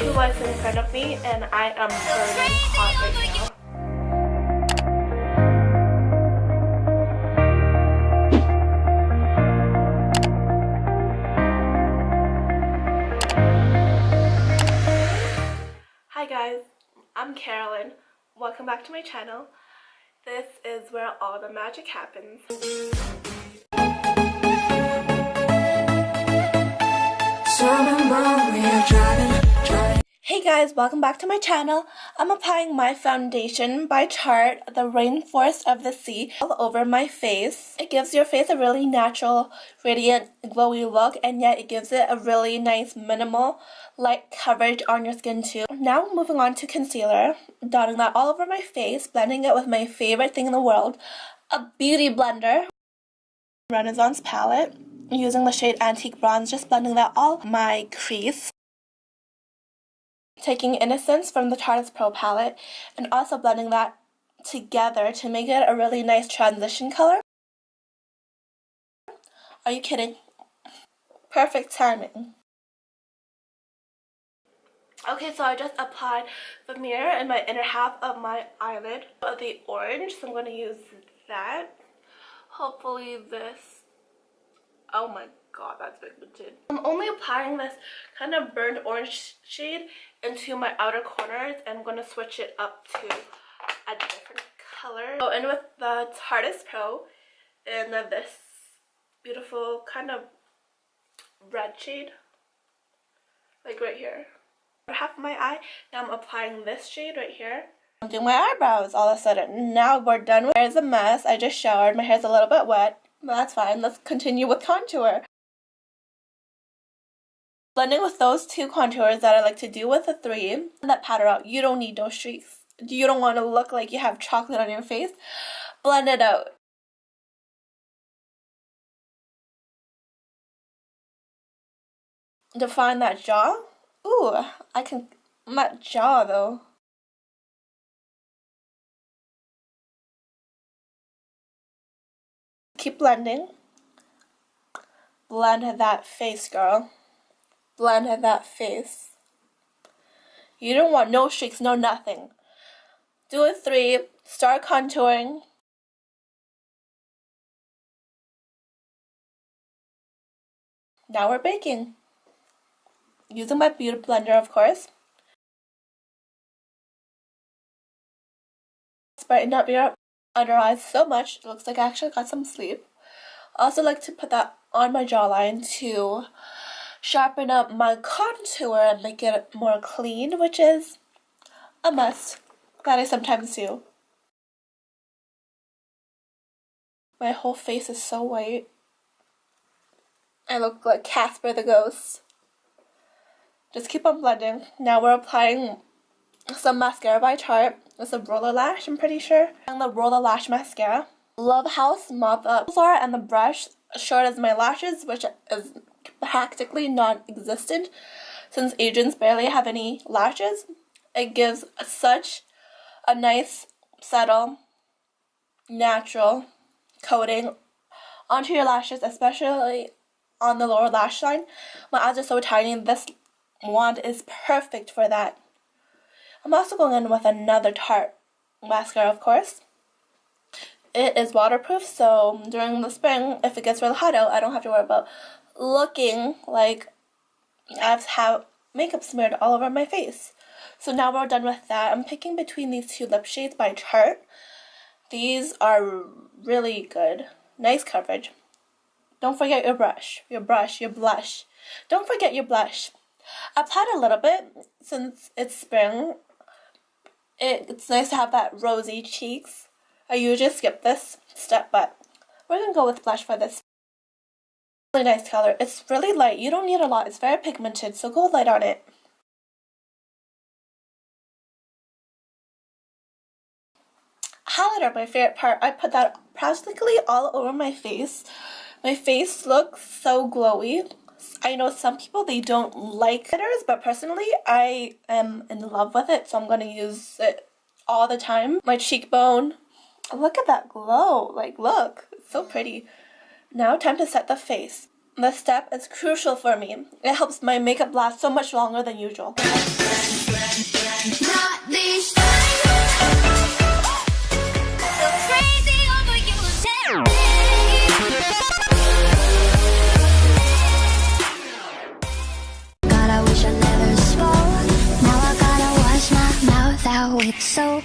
two lights in front of me and I am burning hot right now. Hi guys, I'm Carolyn. Welcome back to my channel. This is where all the magic happens. Hey guys, welcome back to my channel. I'm applying my foundation by Tarte, the Rainforest of the Sea, all over my face. It gives your face a really natural, radiant, glowy look, and yet it gives it a really nice, minimal, light coverage on your skin too. Now moving on to concealer, dotting that all over my face, blending it with my favorite thing in the world, a beauty blender. Renaissance palette, using the shade Antique Bronze, just blending that all my crease. Taking Innocence from the Tarte Pro palette and also blending that together to make it a really nice transition color. Are you kidding? Perfect timing. Okay, so I just applied the mirror in my inner half of my eyelid of the orange, so I'm going to use that. Hopefully this, oh my god, that's pigmented. I'm only applying this kind of burnt orange shade into my outer corners, and I'm going to switch it up to a different color. Oh, and with the Tarte Pro and this beautiful kind of red shade, like right here. Half of my eye. Now I'm applying this shade right here. I'm doing my eyebrows all of a sudden. Now we're done with my hair's a mess. I just showered. My hair's a little bit wet, but that's fine. Let's continue with contour. Blending with those two contours that I like to do with the three. That powder out. You don't need those streaks. You don't want to look like you have chocolate on your face. Blend it out. Define that jaw. Ooh, I can, that jaw though. Keep blending. Blend that face, girl. Blend that face. You don't want no streaks, no nothing. Do a three, start contouring. Now we're baking. Using my beauty blender, of course. Brighten up your under eyes so much. It looks like I actually got some sleep. I also like to put that on my jawline to sharpen up my contour and make it more clean, which is a must that I sometimes do. My whole face is so white. I look like Casper the Ghost. Just keep on blending. Now we're applying some mascara by Tarte. It's a roller lash, I'm pretty sure. And the roller lash mascara. Love House Mop Up and the brush, short as my lashes, which is practically non-existent since Asians barely have any lashes. It gives such a nice, subtle, natural coating onto your lashes, especially on the lower lash line. My eyes are so tiny. This wand is perfect for that. I'm also going in with another Tarte mascara, of course. It is waterproof, so during the spring, if it gets really hot out, I don't have to worry about looking like I have makeup smeared all over my face. So now we're done with that. I'm picking between these two lip shades by Tarte. These are really good. Nice coverage. Don't forget your brush, your blush. Don't forget your blush. I applied a little bit since it's spring. It's nice to have that rosy cheeks. I usually skip this step, but we're going to go with blush for this. Really nice color. It's really light. You don't need a lot. It's very pigmented, so go light on it. Highlighter, my favorite part. I put that practically all over my face. My face looks so glowy. I know some people, they don't like highlighters, but personally, I am in love with it, so I'm going to use it all the time. My cheekbone. Look at that glow. Like, look. It's so pretty. Now, time to set the face. This step is crucial for me. It helps my makeup last so much longer than usual. Not this time. So crazy over you. God, I wish I never spoke. Now I gotta wash my mouth out with soap.